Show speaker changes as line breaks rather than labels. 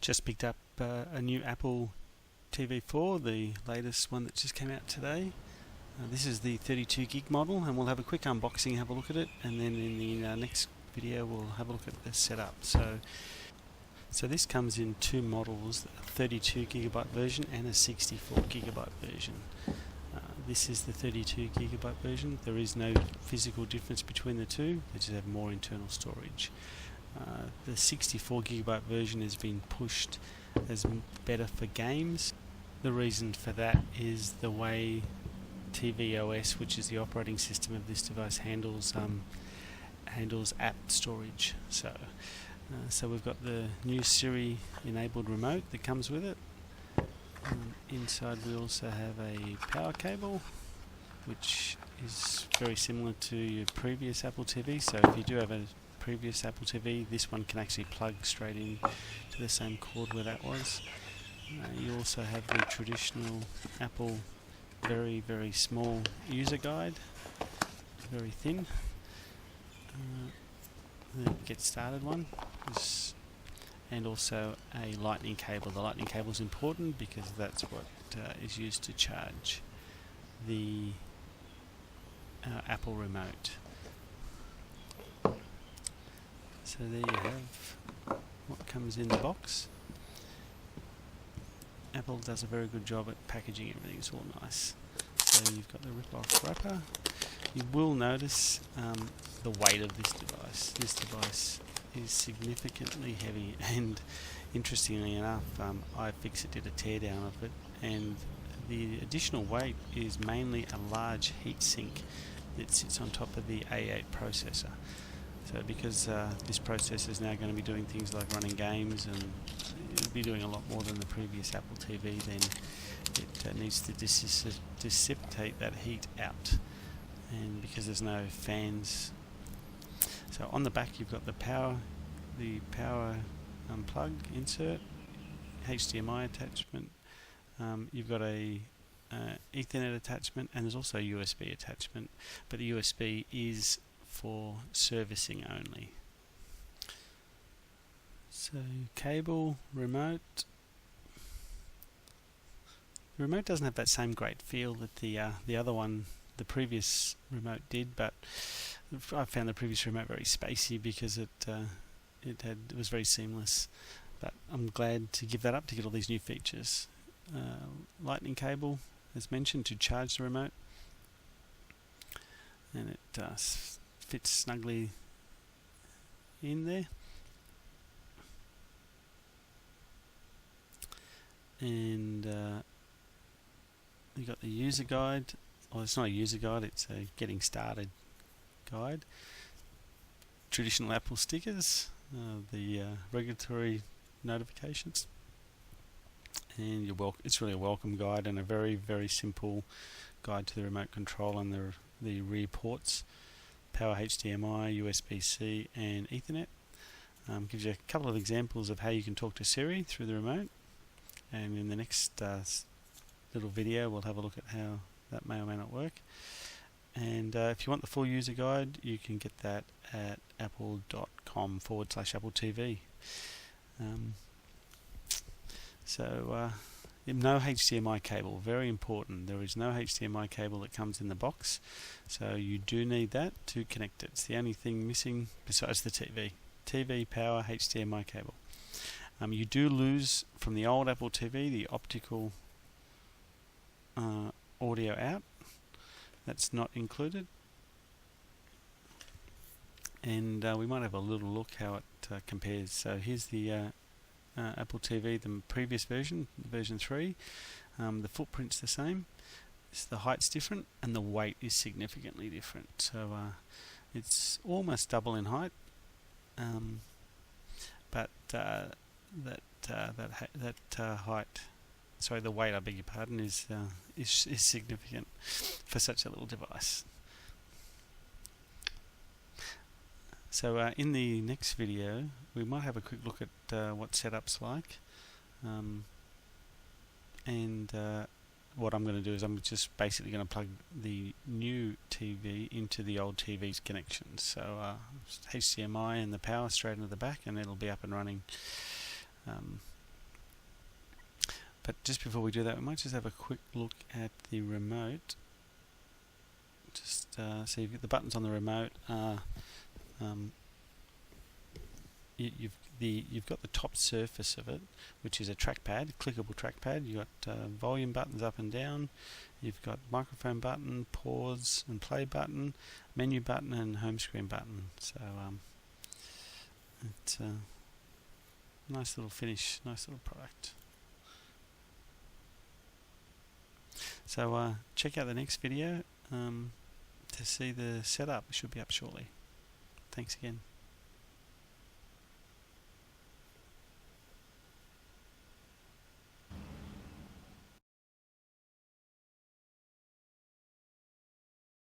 Just picked up a new Apple TV4, the latest one that just came out today. This is the 32 gig model, and we'll have a quick unboxing, have a look at it, and then in the next video we'll have a look at the setup. So this comes in two models, a 32 gigabyte version and a 64 gigabyte version. This is the 32 gigabyte version. There is no physical difference between the two, they just have more internal storage. The 64 gigabyte version has been pushed as better for games. The reason for that is the way tvOS, which is the operating system of this device, handles app storage. So we've got the new Siri enabled remote that comes with it. Inside we also have a power cable, which is very similar to your previous Apple TV. So if you do have a previous Apple TV, this one can actually plug straight in to the same cord where that was. You also have the traditional Apple very small user guide, very thin. The get started one and also a lightning cable. The lightning cable is important because that's what is used to charge the Apple remote. So there you have what comes in the box. Apple does a very good job at packaging everything, it's all nice. So you've got the rip-off wrapper. You will notice the weight of this device. This device is significantly heavy, and interestingly enough, iFixit did a teardown of it, and the additional weight is mainly a large heatsink that sits on top of the A8 processor. So because this processor is now going to be doing things like running games, and it'll be doing a lot more than the previous Apple TV, then it needs to dissipate that heat out, and because there's no fans. So on the back you've got the power plug insert, HDMI attachment, you've got a Ethernet attachment, and there's also a USB attachment, but the USB is for servicing only. So cable, remote. The remote doesn't have that same great feel that the other one, the previous remote, did, but I found the previous remote very spacey because it was very seamless. But I'm glad to give that up to get all these new features. Lightning cable, as mentioned, to charge the remote, and it fits snugly in there. And you got the user guide. Well, it's not a user guide, it's a getting started guide. Traditional Apple stickers, the regulatory notifications, and it's really a welcome guide and a very simple guide to the remote control and the rear ports, power, HDMI, USB-C and Ethernet. Gives you a couple of examples of how you can talk to Siri through the remote, and in the next little video we'll have a look at how that may or may not work. And if you want the full user guide, you can get that at apple.com/Apple TV. No HDMI cable, very important. There is no HDMI cable that comes in the box, so you do need that to connect it. It's the only thing missing besides the TV, power, HDMI cable. You do lose from the old Apple TV the optical audio out. That's not included. And we might have a little look how it compares. So here's the Apple TV, the previous version, version 3. The footprint's the same, the height's different, and the weight is significantly different. So it's almost double in height, but that height, sorry, the weight, I beg your pardon, is significant for such a little device. So in the next video we might have a quick look at what setup's like, and what I'm going to do is I'm just basically going to plug the new TV into the old TV's connections. So HDMI and the power straight into the back, and it'll be up and running. But just before we do that, we might just have a quick look at the remote. Just see the buttons on the remote are you've got the top surface of it, which is a trackpad, clickable trackpad. You've got volume buttons up and down. You've got microphone button, pause and play button, menu button, and home screen button. So it's a nice little finish, nice little product. So check out the next video to see the setup. It should be up shortly. Thanks again.